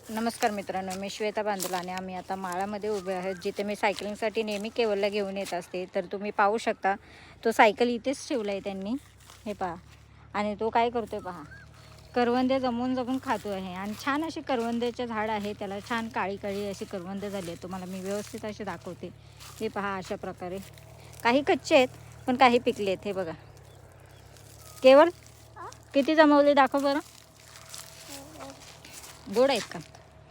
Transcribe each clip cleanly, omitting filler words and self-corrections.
नमस्कार मित्रांनो, मी श्वेता बांदुला आणि आम्ही आता माळामध्ये उभे आहेत, जिथे मी सायकलिंगसाठी नेहमी केवलला घेऊन येत असते. तर तुम्ही पाहू शकता, तो सायकल इथेच ठेवला आहे त्यांनी, हे पहा. आणि तो काय करतोय पहा, करवंदे जमवून जमवून खातो आहे. आणि छान अशी करवंद्याचे झाड आहे, त्याला छान काळी काळी अशी करवंदे झाली आहे. तुम्हाला मी व्यवस्थित असे दाखवते. हे पहा, अशा प्रकारे काही कच्चे आहेत पण काही पिकले आहेत. हे बघा, केवळ किती जमवले दाखव बरं. गोड आहेत का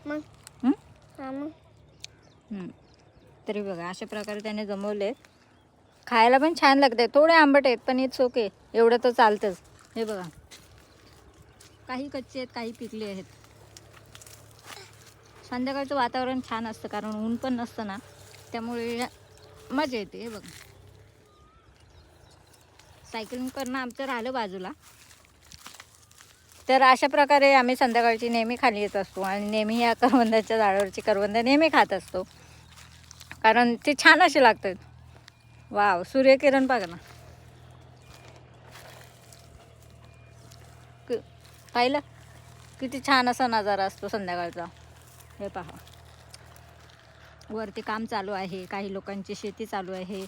मग तरी बघा, अशा प्रकारे त्याने जमवले. खायला पण छान लागते, थोडे आंबट आहेत पण इट्स ओके, एवढं तर चालतंच. हे बघा, काही कच्चे आहेत काही पिकले आहेत. संध्याकाळचं वातावरण छान असतं कारण ऊन पण नसतं ना, त्यामुळे मजा येते. हे बघा, सायकलिंग करणं आमचं राहिलं बाजूला. तर अशा प्रकारे आम्ही संध्याकाळची नेहमी खाली येत असतो आणि नेहमी या करवंदाच्या झाडावरची करवंद नेहमी खात असतो, कारण ते छान असे लागतात. वाव, सूर्यकिरण बघा ना, पाहिलं किती छान असा नजारा असतो संध्याकाळचा. हे पहा, वरती काम चालू आहे, काही लोकांची शेती चालू आहे,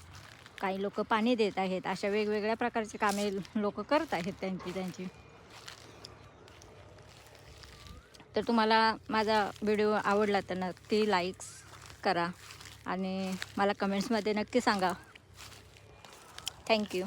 काही लोक पाणी देत आहेत. अशा वेगवेगळ्या प्रकारची कामे लोक करत आहेत त्यांची. तर तुम्हाला माझा व्हिडिओ आवडला तर नक्की लाईक्स करा आणि मला कमेंट्समध्ये नक्की सांगा. थँक्यू.